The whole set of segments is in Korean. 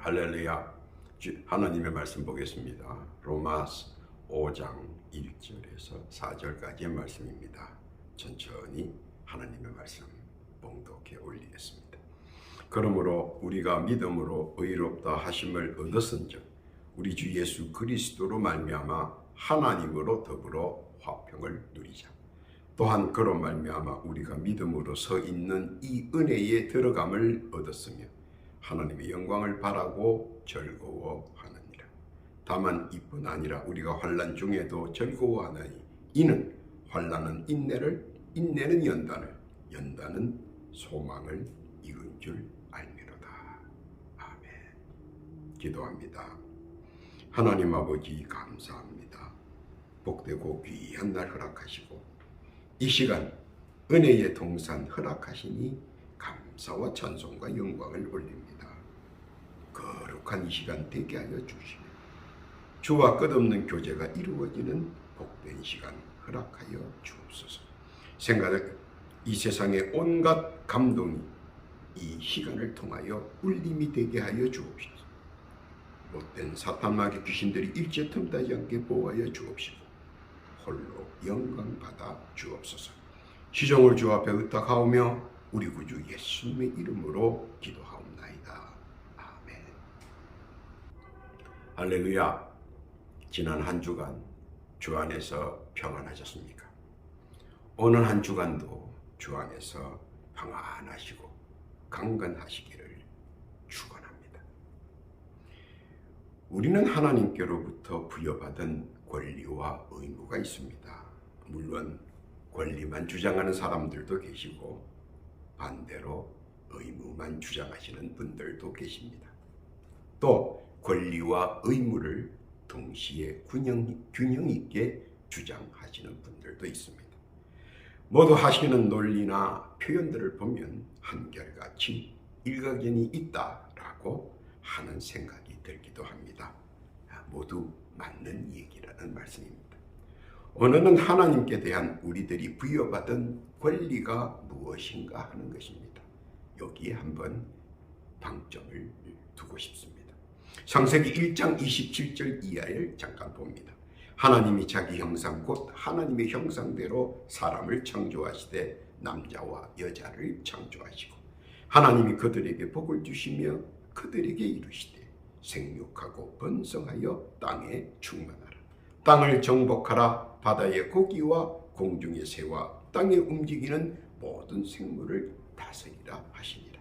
할렐루야. 하나님의 말씀 보겠습니다. 로마서 5장 1절에서 4절까지의 말씀입니다. 천천히 하나님의 말씀 봉독해 올리겠습니다. 그러므로 우리가 믿음으로 의롭다 하심을 얻었은즉 우리 주 예수 그리스도로 말미암아 하나님으로 더불어 화평을 누리자. 또한 그로 말미암아 우리가 믿음으로 서 있는 이 은혜에 들어감을 얻었으며 하나님의 영광을 바라고 즐거워하느니라. 다만 이뿐 아니라 우리가 환난 중에도 즐거워하나니 이는 환난은 인내를, 인내는 연단을, 연단은 소망을 이룬 줄 알미로다. 아멘. 기도합니다. 하나님 아버지 감사합니다. 복되고 귀한 날 허락하시고 이 시간 은혜의 동산 허락하시니 감사와 찬송과 영광을 올립니다. 거룩한 이 시간 되게 하여 주시며 주와 끝없는 교제가 이루어지는 복된 시간 허락하여 주옵소서. 생각을 이 세상의 온갖 감동이 이 시간을 통하여 울림이 되게 하여 주옵소서. 못된 사탄마귀 귀신들이 일체 틈타지 않게 보호하여 주옵시고 홀로 영광 받아 주옵소서. 시종을 주 앞에 의탁하오며 우리 구주 예수님의 이름으로 기도하옵나이다. 아멘. 할렐루야. 지난 한 주간 주 안에서 평안하셨습니까? 오늘 한 주간도 주 안에서 평안하시고 강건하시기를 축원합니다. 우리는 하나님께로부터 부여받은 권리와 의무가 있습니다. 물론 권리만 주장하는 사람들도 계시고 반대로 의무만 주장하시는 분들도 계십니다. 또 권리와 의무를 동시에 균형 있게 주장하시는 분들도 있습니다. 모두 하시는 논리나 표현들을 보면 한결같이 일가견이 있다라고 하는 생각이 들기도 합니다. 모두 맞는 얘기라는 말씀입니다. 오늘은 하나님께 대한 우리들이 부여받은 권리가 무엇인가 하는 것입니다. 여기에 한번 방점을 두고 싶습니다. 창세기 1장 27절 이하를 잠깐 봅니다. 하나님이 자기 형상 곧 하나님의 형상대로 사람을 창조하시되 남자와 여자를 창조하시고 하나님이 그들에게 복을 주시며 그들에게 이르시되 생육하고 번성하여 땅에 충만하라. 땅을 정복하라. 바다의 고기와 공중의 새와 땅에 움직이는 모든 생물을 다스리라 하시니라.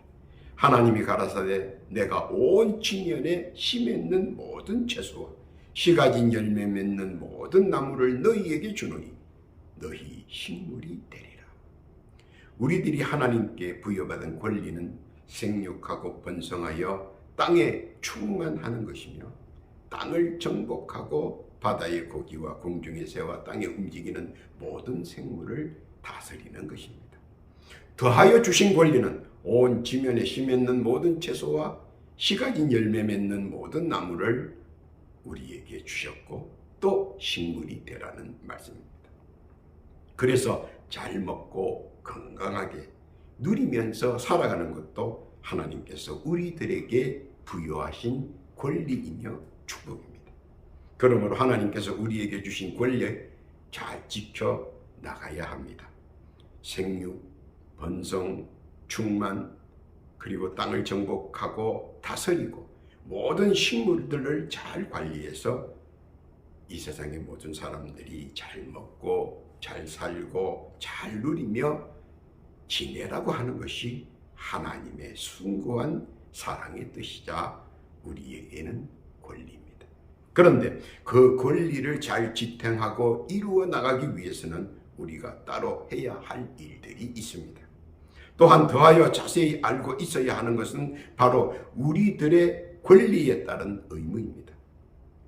하나님이 가라사대 내가 온 지면에 씨 맺는 모든 채소와 씨 가진 열매 맺는 모든 나무를 너희에게 주노니 너희 식물이 되리라. 우리들이 하나님께 부여받은 권리는 생육하고 번성하여 땅에 충만하는 것이며 땅을 정복하고 바다의 고기와 공중의 새와 땅에 움직이는 모든 생물을 다스리는 것입니다. 더하여 주신 권리는 온 지면에 씨 맺는 모든 채소와 씨 가진 열매 맺는 모든 나무를 우리에게 주셨고 또 식물이 되라는 말씀입니다. 그래서 잘 먹고 건강하게 누리면서 살아가는 것도 하나님께서 우리들에게 부여하신 권리이며 축복입니다. 그러므로 하나님께서 우리에게 주신 권리 잘 지켜 나가야 합니다. 생육, 번성, 충만, 그리고 땅을 정복하고 다스리고 모든 식물들을 잘 관리해서 이 세상의 모든 사람들이 잘 먹고 잘 살고 잘 누리며 지내라고 하는 것이 하나님의 숭고한 사랑의 뜻이자 우리에게는 권리입니다. 그런데 그 권리를 잘 지탱하고 이루어 나가기 위해서는 우리가 따로 해야 할 일들이 있습니다. 또한 더하여 자세히 알고 있어야 하는 것은 바로 우리들의 권리에 따른 의무입니다.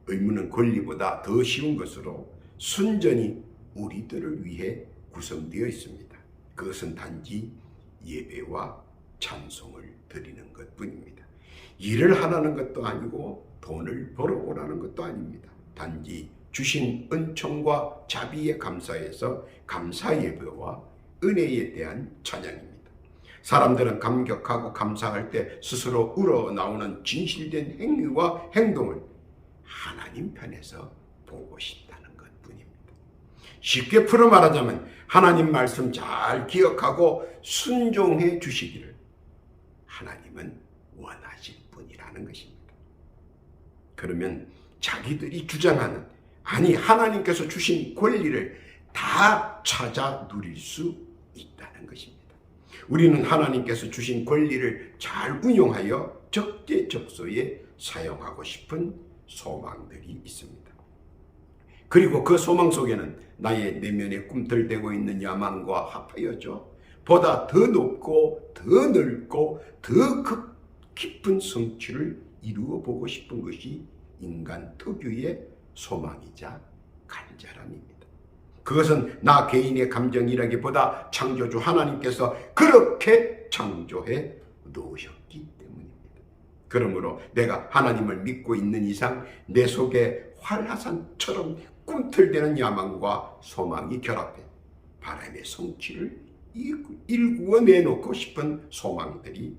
의무는 권리보다 더 쉬운 것으로 순전히 우리들을 위해 구성되어 있습니다. 그것은 단지 예배와 찬송을 드리는 것뿐입니다. 일을 하라는 것도 아니고 돈을 벌어오라는 것도 아닙니다. 단지 주신 은총과 자비에 감사해서 감사 예배와 은혜에 대한 찬양입니다. 사람들은 감격하고 감사할 때 스스로 우러나오는 진실된 행위와 행동을 하나님 편에서 보고 싶다는 것뿐입니다. 쉽게 풀어 말하자면 하나님 말씀 잘 기억하고 순종해 주시기를 하나님은 원하실 뿐이라는 것입니다. 그러면 자기들이 주장하는, 아니 하나님께서 주신 권리를 다 찾아 누릴 수 있다는 것입니다. 우리는 하나님께서 주신 권리를 잘 운용하여 적재적소에 사용하고 싶은 소망들이 있습니다. 그리고 그 소망 속에는 나의 내면에 꿈틀대고 있는 야망과 합하여져 보다 더 높고 더 넓고 더 깊은 성취를 이루어 보고 싶은 것이 인간 특유의 소망이자 간절함입니다. 그것은 나 개인의 감정이라기보다 창조주 하나님께서 그렇게 창조해 놓으셨기 때문입니다. 그러므로 내가 하나님을 믿고 있는 이상 내 속에 활화산처럼 꿈틀대는 야망과 소망이 결합해 바람의 성취를 일구어 내놓고 싶은 소망들이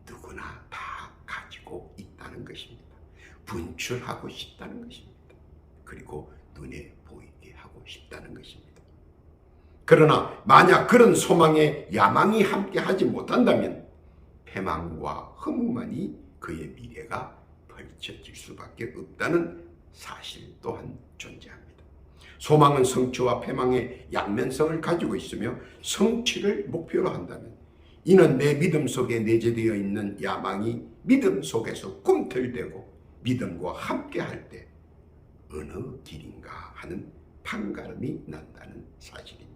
누구나 다 가지고 있다는 것입니다. 분출하고 싶다는 것입니다. 그리고 눈에 보이게 하고 싶다는 것입니다. 그러나 만약 그런 소망에 야망이 함께 하지 못한다면 패망과 허무만이 그의 미래가 펼쳐질 수밖에 없다는 사실 또한 존재합니다. 소망은 성취와 패망의 양면성을 가지고 있으며 성취를 목표로 한다면 이는 내 믿음 속에 내재되어 있는 야망이 믿음 속에서 꿈틀대고 믿음과 함께 할 때 어느 길인가 하는 판가름이 난다는 사실입니다.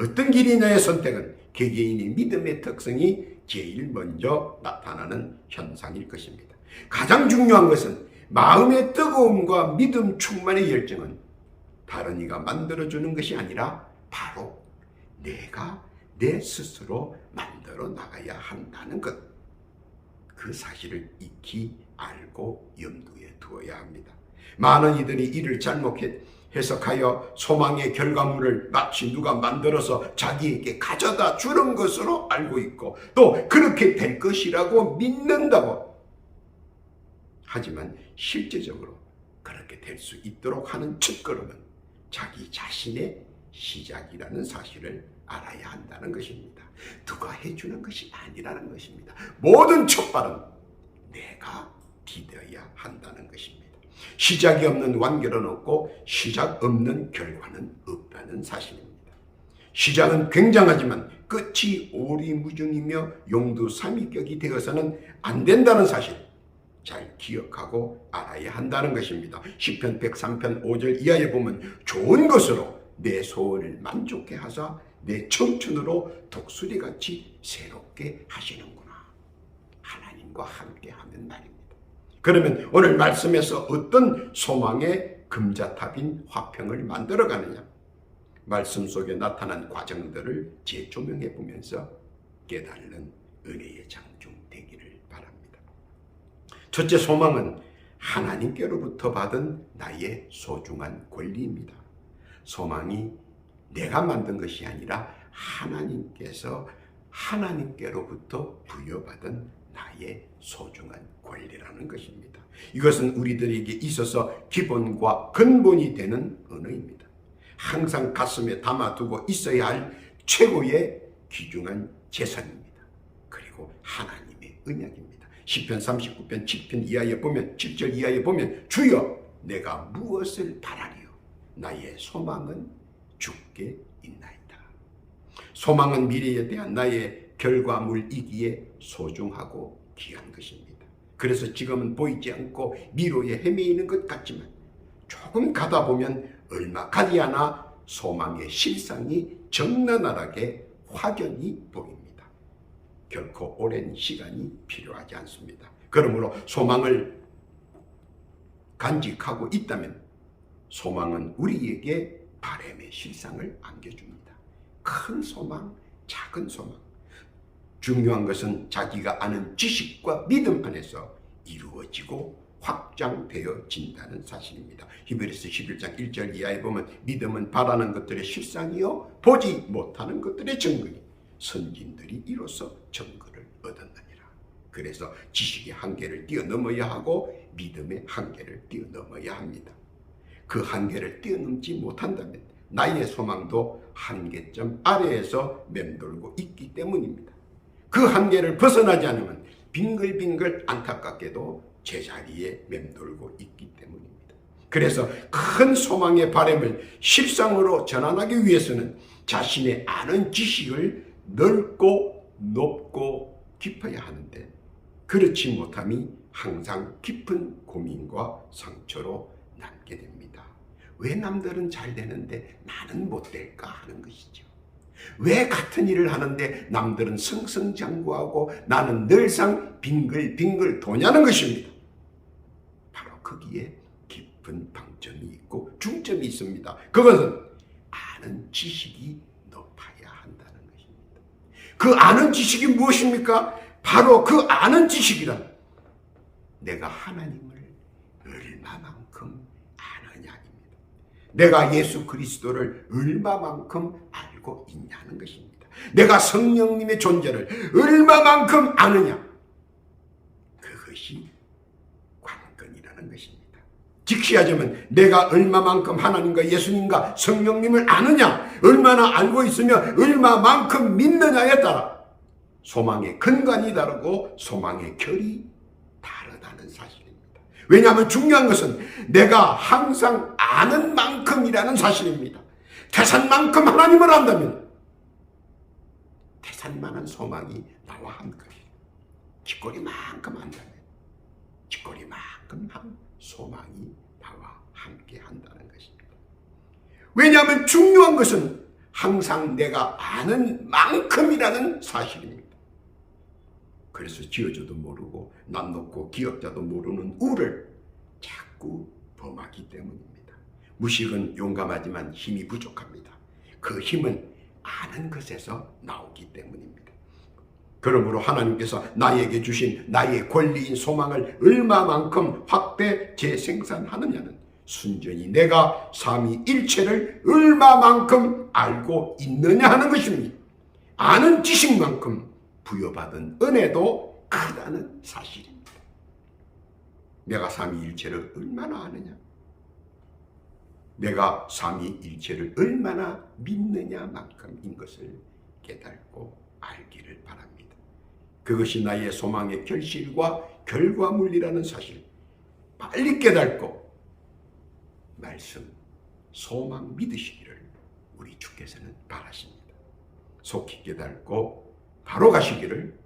어떤 길이냐의 선택은 개개인의 믿음의 특성이 제일 먼저 나타나는 현상일 것입니다. 가장 중요한 것은 마음의 뜨거움과 믿음 충만의 열정은 다른 이가 만들어주는 것이 아니라 바로 내가 내 스스로 만들어 나가야 한다는 것. 그 사실을 익히 알고 염두에 두어야 합니다. 많은 이들이 이를 잘못 해석하여 소망의 결과물을 마치 누가 만들어서 자기에게 가져다 주는 것으로 알고 있고 또 그렇게 될 것이라고 믿는다고. 하지만 실제적으로 그렇게 될 수 있도록 하는 첫걸음은 자기 자신의 시작이라는 사실을 알아야 한다는 것입니다. 누가 해주는 것이 아니라는 것입니다. 모든 첫발은 내가 디뎌야 한다는 것입니다. 시작이 없는 완결은 없고 시작 없는 결과는 없다는 사실입니다. 시작은 굉장하지만 끝이 오리무중이며 용두삼위격이 되어서는 안 된다는 사실 잘 기억하고 알아야 한다는 것입니다. 시편 103편 5절 이하에 보면 좋은 것으로 내 소원을 만족해 하사 내 청춘으로 독수리같이 새롭게 하시는구나. 하나님과 함께 하면 말입니다. 그러면 오늘 말씀에서 어떤 소망의 금자탑인 화평을 만들어가느냐? 말씀 속에 나타난 과정들을 재조명해 보면서 깨달는 은혜의 장중 되기를 바랍니다. 첫째 소망은 하나님께로부터 받은 나의 소중한 권리입니다. 소망이 내가 만든 것이 아니라 하나님께서 하나님께로부터 부여받은 나의 소중한 권리라는 것입니다. 이것은 우리들에게 있어서 기본과 근본이 되는 언어입니다. 항상 가슴에 담아두고 있어야 할 최고의 귀중한 재산입니다. 그리고 하나님의 언약입니다. 시편 39편 7편 이하에 보면 7절 이하에 보면 주여 내가 무엇을 바라리요 나의 소망은 주께 있나이다. 소망은 미래에 대한 나의 결과물이기에 소중하고 귀한 것입니다. 그래서 지금은 보이지 않고 미로에 헤매이는 것 같지만 조금 가다 보면 얼마 가지 않아 소망의 실상이 적나라하게 확연히 보입니다. 결코 오랜 시간이 필요하지 않습니다. 그러므로 소망을 간직하고 있다면 소망은 우리에게 바람의 실상을 안겨줍니다. 큰 소망, 작은 소망. 중요한 것은 자기가 아는 지식과 믿음 안에서 이루어지고 확장되어진다는 사실입니다. 히브리서 11장 1절 이하에 보면 믿음은 바라는 것들의 실상이요 보지 못하는 것들의 증거니 선진들이 이로써 증거를 얻었느니라. 그래서 지식의 한계를 뛰어넘어야 하고 믿음의 한계를 뛰어넘어야 합니다. 그 한계를 뛰어넘지 못한다면 나의 소망도 한계점 아래에서 맴돌고 있기 때문입니다. 그 한계를 벗어나지 않으면 빙글빙글 안타깝게도 제자리에 맴돌고 있기 때문입니다. 그래서 큰 소망의 바람을 실상으로 전환하기 위해서는 자신의 아는 지식을 넓고 높고 깊어야 하는데 그렇지 못함이 항상 깊은 고민과 상처로 남게 됩니다. 왜 남들은 잘 되는데 나는 못 될까 하는 것이죠. 왜 같은 일을 하는데 남들은 승승장구하고 나는 늘상 빙글빙글 도냐는 것입니다. 바로 거기에 깊은 방점이 있고 중점이 있습니다. 그것은 아는 지식이 높아야 한다는 것입니다. 그 아는 지식이 무엇입니까? 바로 그 아는 지식이란 내가 하나님을 얼마만큼 아느냐입니다. 내가 예수 그리스도를 얼마만큼 알고 있냐는 것입니다. 내가 성령님의 존재를 얼마만큼 아느냐, 그것이 관건이라는 것입니다. 직시하자면 내가 얼마만큼 하나님과 예수님과 성령님을 아느냐, 얼마나 알고 있으면 얼마만큼 믿느냐에 따라 소망의 근간이 다르고 소망의 결이 다르다는 사실입니다. 왜냐하면 중요한 것은 내가 항상 아는 만큼이라는 사실입니다. 태산만큼 하나님을 안다면 태산만한 소망이 나와 함께, 쥐꼬리만큼 안다면 쥐꼬리만큼 한 소망이 나와 함께 한다는 것입니다. 왜냐하면 중요한 것은 항상 내가 아는 만큼이라는 사실입니다. 그래서 지어줘도 모르고 남 놓고 기억자도 모르는 우를 자꾸 범하기 때문입니다. 무식은 용감하지만 힘이 부족합니다. 그 힘은 아는 것에서 나오기 때문입니다. 그러므로 하나님께서 나에게 주신 나의 권리인 소망을 얼마만큼 확대 재생산하느냐는 순전히 내가 삼위일체를 얼마만큼 알고 있느냐 하는 것입니다. 아는 지식만큼 부여받은 은혜도 크다는 사실입니다. 내가 삼위일체를 얼마나 아느냐, 내가 삼위일체를 얼마나 믿느냐만큼인 것을 깨닫고 알기를 바랍니다. 그것이 나의 소망의 결실과 결과물이라는 사실 빨리 깨닫고 말씀, 소망 믿으시기를 우리 주께서는 바라십니다. 속히 깨닫고 바로 가시기를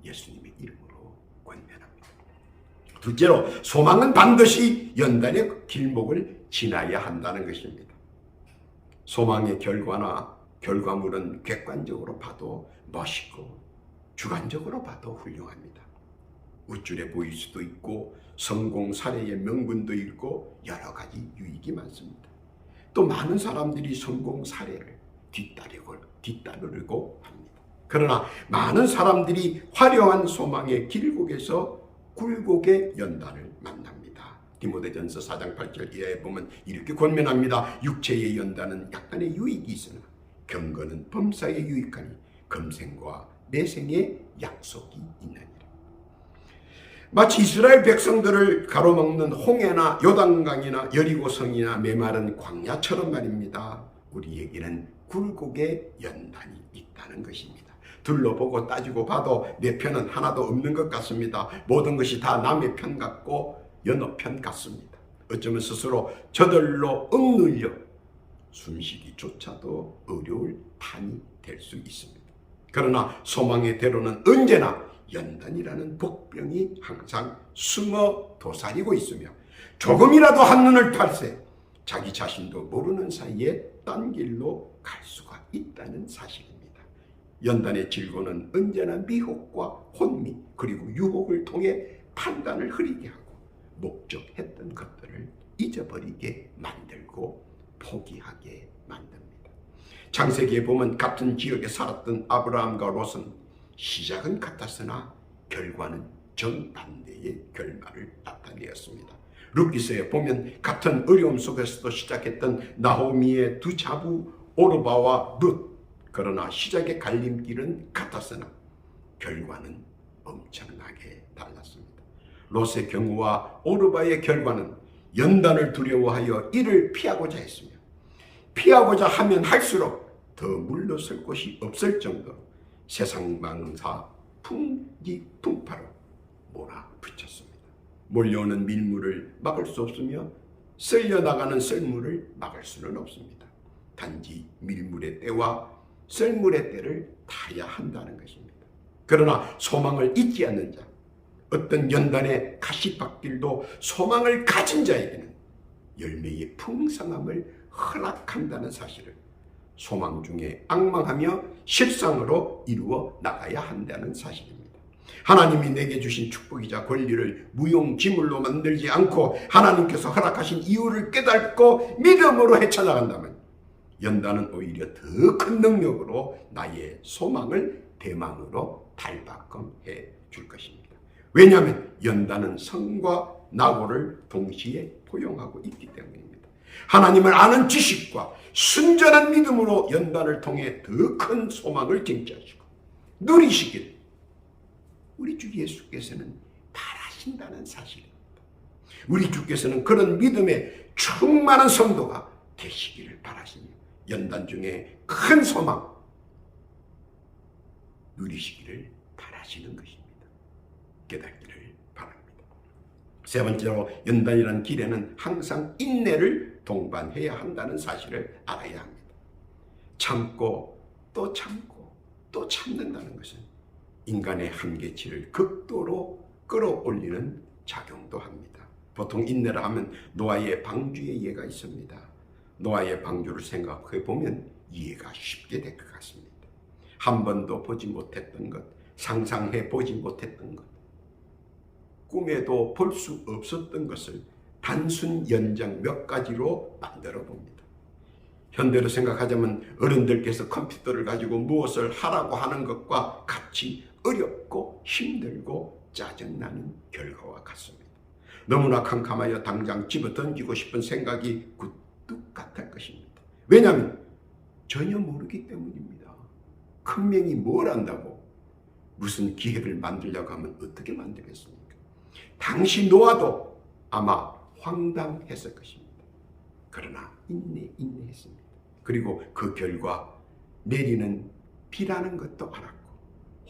예수님의 이름으로 권면합니다. 둘째로 소망은 반드시 연단의 길목을 지나야 한다는 것입니다. 소망의 결과나 결과물은 객관적으로 봐도 멋있고 주관적으로 봐도 훌륭합니다. 우쭐해 보일 수도 있고 성공 사례의 명분도 있고 여러 가지 유익이 많습니다. 또 많은 사람들이 성공 사례를 뒤따르고 합니다. 그러나 많은 사람들이 화려한 소망의 길곡에서 굴곡의 연단을 만납니다. 디모데전서 4장 8절 이하에 보면 이렇게 권면합니다. 육체의 연단은 약간의 유익이 있으나 경건은 범사에 유익하니 금생과 내생의 약속이 있느니라. 마치 이스라엘 백성들을 가로막는 홍해나 요단강이나 여리고성이나 메마른 광야처럼 말입니다. 우리에게는 굴곡의 연단이 있다는 것입니다. 둘러보고 따지고 봐도 내 편은 하나도 없는 것 같습니다. 모든 것이 다 남의 편 같고 여느 편 같습니다. 어쩌면 스스로 저절로 억눌려 숨쉬기조차도 어려울 판이 될 수 있습니다. 그러나 소망의 대로는 언제나 연단이라는 복병이 항상 숨어 도사리고 있으며 조금이라도 한눈을 팔새 자기 자신도 모르는 사이에 딴 길로 갈 수가 있다는 사실입니다. 연단의 질고는 언제나 미혹과 혼미 그리고 유혹을 통해 판단을 흐리게 하고 목적했던 것들을 잊어버리게 만들고 포기하게 만듭니다. 창세기에 보면 같은 지역에 살았던 아브라함과 롯은 시작은 같았으나 결과는 정반대의 결말을 나타내었습니다. 룻기서에 보면 같은 어려움 속에서도 시작했던 나오미의 두 자부 오르바와 룻, 그러나 시작의 갈림길은 같았으나 결과는 엄청나게 달랐습니다. 롯의 경우와 오르바의 결과는 연단을 두려워하여 이를 피하고자 했으며 피하고자 하면 할수록 더 물러설 곳이 없을 정도로 세상 망사 풍기풍파로 몰아붙였습니다. 몰려오는 밀물을 막을 수 없으며 쓸려나가는 썰물을 막을 수는 없습니다. 단지 밀물의 때와 썰물의 때를 타야 한다는 것입니다. 그러나 소망을 잊지 않는 자, 어떤 연단의 가시밭길도 소망을 가진 자에게는 열매의 풍성함을 허락한다는 사실을 소망 중에 앙망하며 실상으로 이루어 나가야 한다는 사실입니다. 하나님이 내게 주신 축복이자 권리를 무용지물로 만들지 않고 하나님께서 허락하신 이유를 깨닫고 믿음으로 헤쳐나간다면 연단은 오히려 더 큰 능력으로 나의 소망을 대망으로 탈바꿈해 줄 것입니다. 왜냐하면 연단은 성과 낙오를 동시에 포용하고 있기 때문입니다. 하나님을 아는 지식과 순전한 믿음으로 연단을 통해 더 큰 소망을 쟁취하시고 누리시길 우리 주 예수께서는 바라신다는 사실입니다. 우리 주께서는 그런 믿음에 충만한 성도가 되시기를 바라시며 연단 중에 큰 소망 누리시기를 바라시는 것입니다. 깨닫기를 바랍니다. 세 번째로 연단이라는 길에는 항상 인내를 동반해야 한다는 사실을 알아야 합니다. 참고 또 참고 또 참는다는 것은 인간의 한계치를 극도로 끌어올리는 작용도 합니다. 보통 인내를 하면 노아의 방주의 예가 있습니다. 노아의 방주를 생각해 보면 이해가 쉽게 될 것 같습니다. 한 번도 보지 못했던 것, 상상해 보지 못했던 것, 꿈에도 볼 수 없었던 것을 단순 연장 몇 가지로 만들어 봅니다. 현대로 생각하자면 어른들께서 컴퓨터를 가지고 무엇을 하라고 하는 것과 같이 어렵고 힘들고 짜증나는 결과와 같습니다. 너무나 캄캄하여 당장 집어 던지고 싶은 생각이 굴뚝 같을 것입니다. 왜냐하면 전혀 모르기 때문입니다. 큰 명이 뭘 안다고 무슨 기회를 만들려고 하면 어떻게 만들겠습니까? 당시 노아도 아마 황당했을 것입니다. 그러나 인내했습니다. 그리고 그 결과 내리는 비라는 것도 알았고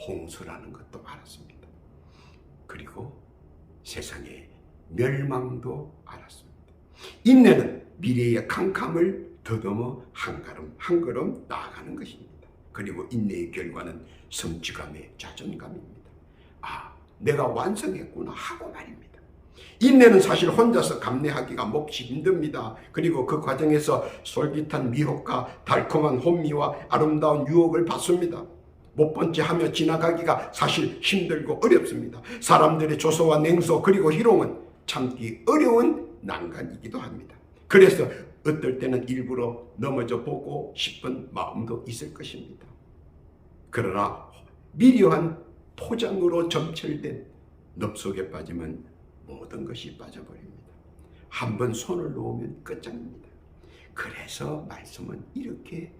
홍수라는 것도 알았습니다. 그리고 세상의 멸망도 알았습니다. 인내는 미래의 캄캄을 더듬어 한 걸음 나아가는 것입니다. 그리고 인내의 결과는 성취감의 자존감입니다. 아, 내가 완성했구나 하고 말입니다. 인내는 사실 혼자서 감내하기가 몹시 힘듭니다. 그리고 그 과정에서 솔깃한 미혹과 달콤한 혼미와 아름다운 유혹을 받습니다. 못 본 채 하며 지나가기가 사실 힘들고 어렵습니다. 사람들의 조소와 냉소 그리고 희롱은 참기 어려운 난간이기도 합니다. 그래서 어떨 때는 일부러 넘어져 보고 싶은 마음도 있을 것입니다. 그러나 미묘한 포장으로 점철된 늪속에 빠지면 모든 것이 빠져버립니다. 한번 손을 놓으면 끝장입니다. 그래서 말씀은 이렇게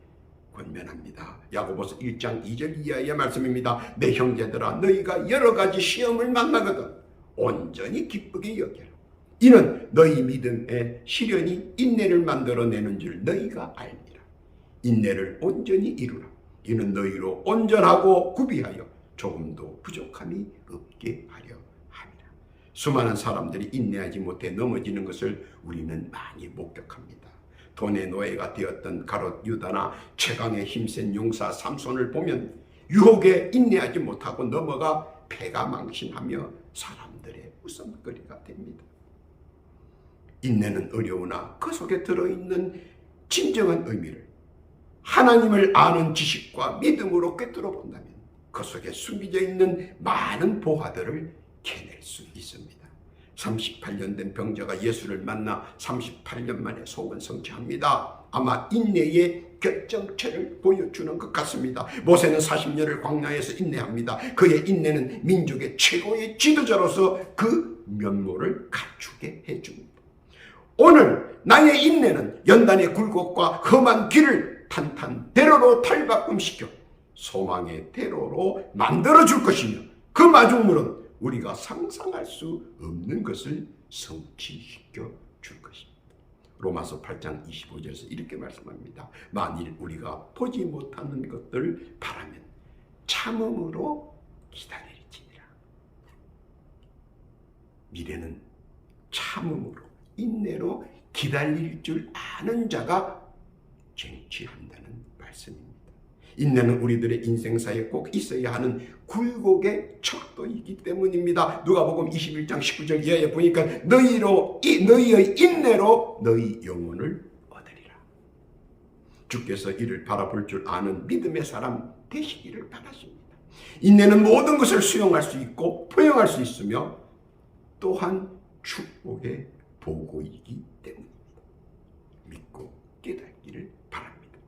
권면합니다. 야고보서 1장 2절 이하의 말씀입니다. 내 형제들아 너희가 여러 가지 시험을 만나거든 온전히 기쁘게 여겨라. 이는 너희 믿음의 시련이 인내를 만들어내는 줄 너희가 알미라. 인내를 온전히 이루라. 이는 너희로 온전하고 구비하여 조금도 부족함이 없게 하려 함이라. 수많은 사람들이 인내하지 못해 넘어지는 것을 우리는 많이 목격합니다. 돈의 노예가 되었던 가롯 유다나 최강의 힘센 용사 삼손을 보면 유혹에 인내하지 못하고 넘어가 패가 망신하며 사람들의 웃음거리가 됩니다. 인내는 어려우나 그 속에 들어있는 진정한 의미를 하나님을 아는 지식과 믿음으로 꿰뚫어 본다면 그 속에 숨겨져 있는 많은 보화들을 캐낼 수 있습니다. 38년 된 병자가 예수를 만나 38년 만에 소원 성취합니다. 아마 인내의 결정체를 보여주는 것 같습니다. 모세는 40년을 광야에서 인내합니다. 그의 인내는 민족의 최고의 지도자로서 그 면모를 갖추게 해줍니다. 오늘 나의 인내는 연단의 굴곡과 험한 길을 탄탄대로로 탈바꿈시켜 소망의 대로로 만들어줄 것이며 그 마중물은 우리가 상상할 수 없는 것을 성취시켜 줄 것입니다. 로마서 8장 25절에서 이렇게 말씀합니다. 만일 우리가 보지 못하는 것들을 바라면 참음으로 기다릴지니라. 미래는 참음으로 인내로 기다릴 줄 아는 자가 쟁취한다는 말씀입니다. 인내는 우리들의 인생사에 꼭 있어야 하는 굴곡의 척도이기 때문입니다. 누가복음 21장 19절 이하에 보니까 너희의 인내로 너희 영혼을 얻으리라. 주께서 이를 바라볼 줄 아는 믿음의 사람 되시기를 바라십니다. 인내는 모든 것을 수용할 수 있고 포용할 수 있으며 또한 축복의 보고이기 때문입니다. 믿고 깨닫기를 바랍니다.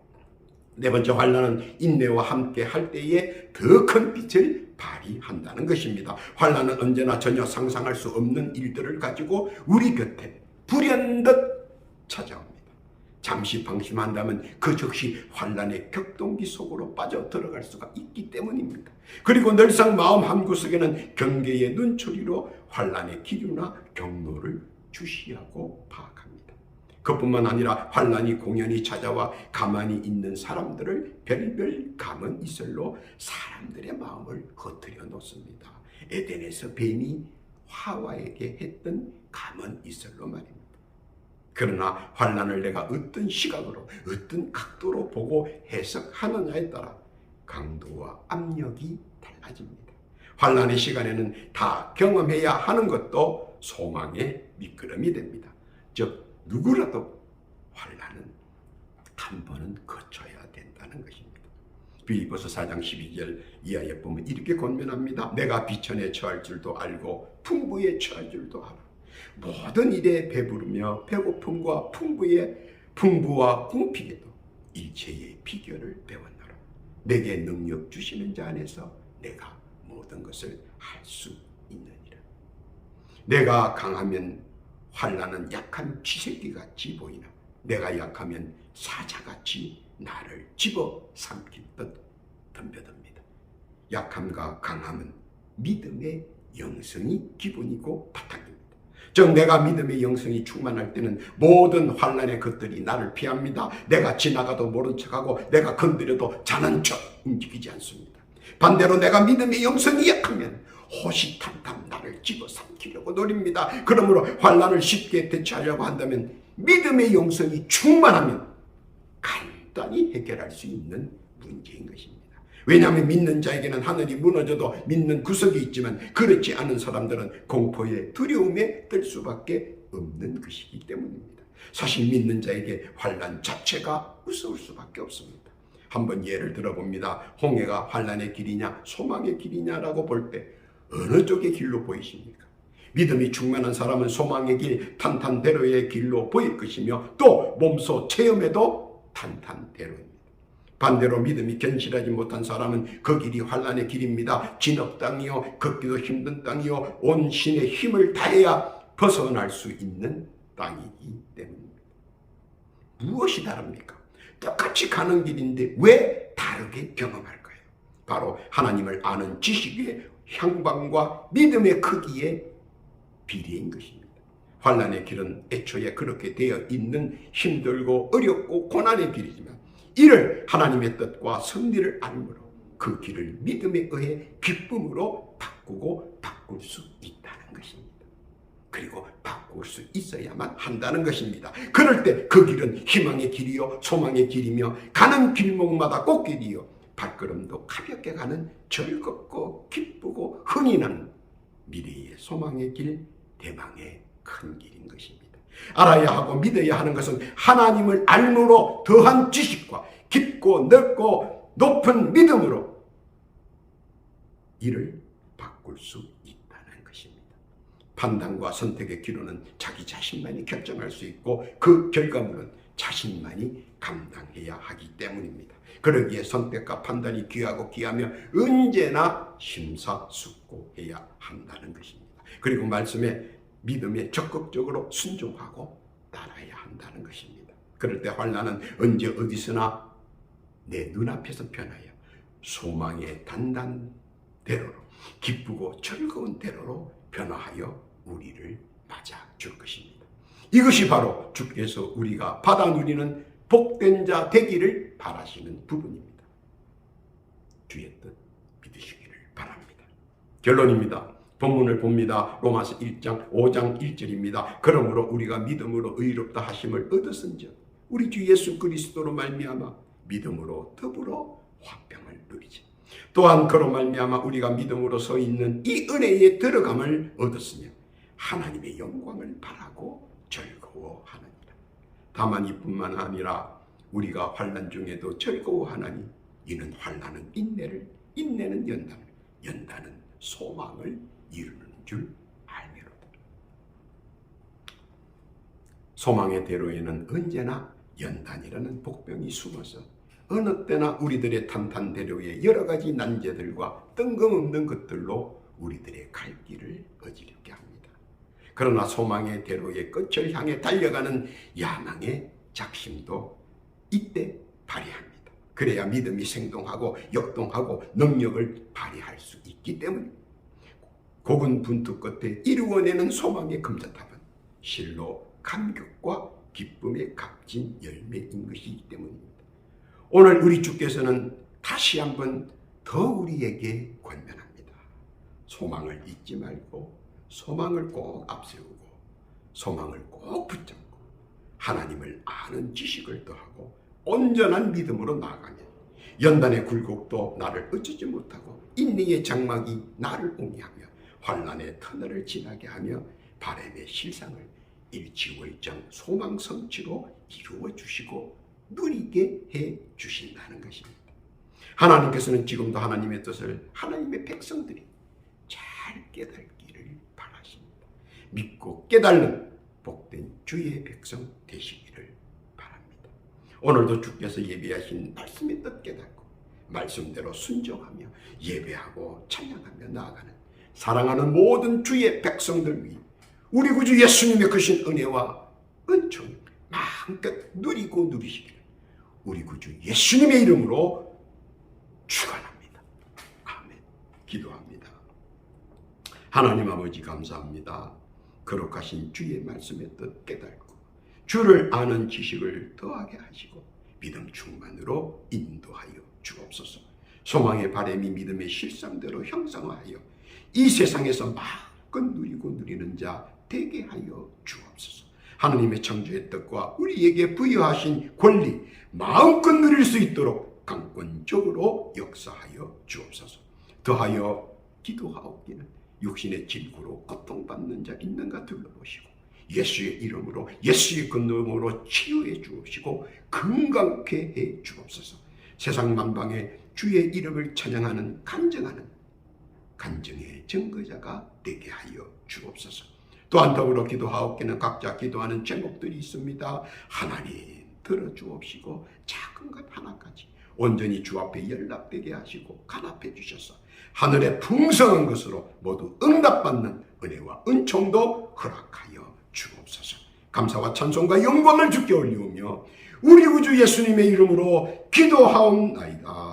네 번째 환난은 인내와 함께 할 때에 더 큰 빛을 발휘한다는 것입니다. 환난은 언제나 전혀 상상할 수 없는 일들을 가지고 우리 곁에 불현듯 찾아옵니다. 잠시 방심한다면 그 즉시 환난의 격동기 속으로 빠져 들어갈 수가 있기 때문입니다. 그리고 늘상 마음 한구석에는 경계의 눈초리로 환난의 기류나 경로를 주시하고 파악합니다. 그뿐만 아니라 환난이 공연히 찾아와 가만히 있는 사람들을 별별 감은 이슬로 사람들의 마음을 흩트려 놓습니다. 에덴에서 뱀이 하와에게 했던 감은 이슬로 말입니다. 그러나 환난을 내가 어떤 시각으로 어떤 각도로 보고 해석하느냐에 따라 강도와 압력이 달라집니다. 환난의 시간에는 다 경험해야 하는 것도 소망의 밑거름이 됩니다. 즉 누구라도 환난은 한 번은 거쳐야 된다는 것입니다. 빌립보서 4장 12절 이하에 보면 이렇게 권면합니다. 내가 비천에 처할 줄도 알고 풍부에 처할 줄도 알아. 모든 일에 배부르며 배고픔과 풍부와 궁핍에도 일체의 비결을 배웠노라. 내게 능력 주시는 자 안에서 내가 모든 것을 할 수 있느니라. 내가 강하면 환난은 약한 쥐새끼같이 보이나 내가 약하면 사자같이 나를 집어삼킬 듯 덤벼듭니다. 약함과 강함은 믿음의 영성이 기본이고 바탕입니다. 즉 내가 믿음의 영성이 충만할 때는 모든 환난의 것들이 나를 피합니다. 내가 지나가도 모른 척하고 내가 건드려도 자는 척 움직이지 않습니다. 반대로 내가 믿음의 영성이 약하면 호시탐탐 나를 집어삼키려고 노립니다. 그러므로 환난을 쉽게 대처하려고 한다면 믿음의 영성이 충만하면 간단히 해결할 수 있는 문제인 것입니다. 왜냐하면 믿는 자에게는 하늘이 무너져도 믿는 구석이 있지만 그렇지 않은 사람들은 공포에 두려움에 뜰 수밖에 없는 것이기 때문입니다. 사실 믿는 자에게 환난 자체가 무서울 수밖에 없습니다. 한번 예를 들어봅니다. 홍해가 환난의 길이냐 소망의 길이냐라고 볼 때 어느 쪽의 길로 보이십니까? 믿음이 충만한 사람은 소망의 길, 탄탄대로의 길로 보일 것이며 또 몸소 체험에도 탄탄대로입니다. 반대로 믿음이 견실하지 못한 사람은 그 길이 환난의 길입니다. 진흙 땅이요, 걷기도 힘든 땅이요, 온 신의 힘을 다해야 벗어날 수 있는 땅이기 때문입니다. 무엇이 다릅니까? 똑같이 가는 길인데 왜 다르게 경험할까요? 바로 하나님을 아는 지식의 향방과 믿음의 크기의 비례인 것입니다. 환난의 길은 애초에 그렇게 되어 있는 힘들고 어렵고 고난의 길이지만 이를 하나님의 뜻과 섭리를 알므로 그 길을 믿음에 의해 기쁨으로 바꿀 수 있다는 것입니다. 그리고 바꿀 수 있어야만 한다는 것입니다. 그럴 때 그 길은 희망의 길이요 소망의 길이며 가는 길목마다 꽃길이요 발걸음도 가볍게 가는 즐겁고 기쁘고 흥이 나는 미래의 소망의 길, 대망의 큰 길인 것입니다. 알아야 하고 믿어야 하는 것은 하나님을 알므로 더한 지식과 깊고 넓고 높은 믿음으로 이를 바꿀 수 있다는 것입니다. 판단과 선택의 기로는 자기 자신만이 결정할 수 있고 그 결과물은 자신만이 감당해야 하기 때문입니다. 그러기에 선택과 판단이 귀하고 귀하며 언제나 심사숙고해야 한다는 것입니다. 그리고 말씀에 믿음에 적극적으로 순종하고 따라야 한다는 것입니다. 그럴 때 환난은 언제 어디서나 내 눈앞에서 변하여 소망의 단단대로로, 기쁘고 즐거운 대로로 변화하여 우리를 맞아줄 것입니다. 이것이 바로 주께서 우리가 받아 누리는 복된 자 되기를 바라시는 부분입니다. 주의 뜻 믿으시기를 바랍니다. 결론입니다. 본문을 봅니다. 로마서 1장 5장 1절입니다. 그러므로 우리가 믿음으로 의롭다 하심을 얻었은즉 우리 주 예수 그리스도로 말미암아 믿음으로 더불어 화평을 누리지. 또한 그로 말미암아 우리가 믿음으로 서 있는 이 은혜에 들어감을 얻었으며 하나님의 영광을 바라고 즐거워하느니라. 다만 이뿐만 아니라 우리가 환난 중에도 즐거워하나니 이는 환난은 인내를, 인내는 연단을, 연단은 소망을 이루는 줄 알미로다. 소망의 대로에는 언제나 연단이라는 복병이 숨어서 어느 때나 우리들의 탄탄대로의 여러 가지 난제들과 뜬금없는 것들로 우리들의 갈 길을 어지럽게 합니다. 그러나 소망의 대로의 끝을 향해 달려가는 야망의 작심도 이때 발휘합니다. 그래야 믿음이 생동하고 역동하고 능력을 발휘할 수 있기 때문입니다. 고군분투 끝에 이루어내는 소망의 금자탑은 실로 감격과 기쁨의 값진 열매인 것이기 때문입니다. 오늘 우리 주께서는 다시 한번 더 우리에게 권면합니다. 소망을 잊지 말고 소망을 꼭 앞세우고 소망을 꼭 붙잡고 하나님을 아는 지식을 더하고 온전한 믿음으로 나아가면 연단의 굴곡도 나를 어쩌지 못하고 인내의 장막이 나를 옹이하며 환난의 터널을 지나게 하며 바람의 실상을 일치월장 소망 성취로 이루어 주시고 누리게 해 주신다는 것입니다. 하나님께서는 지금도 하나님의 뜻을 하나님의 백성들이 잘 깨닫기를 바라십니다. 믿고 깨달는 복된 주의 백성 되시기를 바랍니다. 오늘도 주께서 예배하신 말씀의 뜻 깨닫고 말씀대로 순종하며 예배하고 찬양하며 나아가는 사랑하는 모든 주의 백성들 위해 우리 구주 예수님의 크신 은혜와 은총을 마음껏 누리고 누리시기를 우리 구주 예수님의 이름으로 축원합니다. 아멘. 기도합니다. 하나님 아버지 감사합니다. 거룩하신 주의 말씀의 뜻 깨닫고 주를 아는 지식을 더하게 하시고 믿음 충만으로 인도하여 주옵소서. 소망의 바람이 믿음의 실상대로 형성하여 이 세상에서 마음껏 누리고 누리는 자 되게 하여 주옵소서. 하나님의 창조의 뜻과 우리에게 부여하신 권리 마음껏 누릴 수 있도록 강권적으로 역사하여 주옵소서. 더하여 기도하옵기는 육신의 질고로 고통받는 자 있는가 둘러보시고 예수의 이름으로 예수의 근원으로 치유해 주옵시고 건강케 해 주옵소서. 세상 만방에 주의 이름을 찬양하는 간증의 증거자가 되게 하여 주옵소서. 또한 더불어 기도하옵기는 각자 기도하는 제목들이 있습니다. 하나님 들어주옵시고 작은 것 하나까지 온전히 주 앞에 연락되게 하시고 간합해 주셔서 하늘의 풍성한 것으로 모두 응답받는 은혜와 은총도 허락하여 주옵소서. 감사와 찬송과 영광을 주께 올리우며 우리 구주 예수님의 이름으로 기도하옵나이다.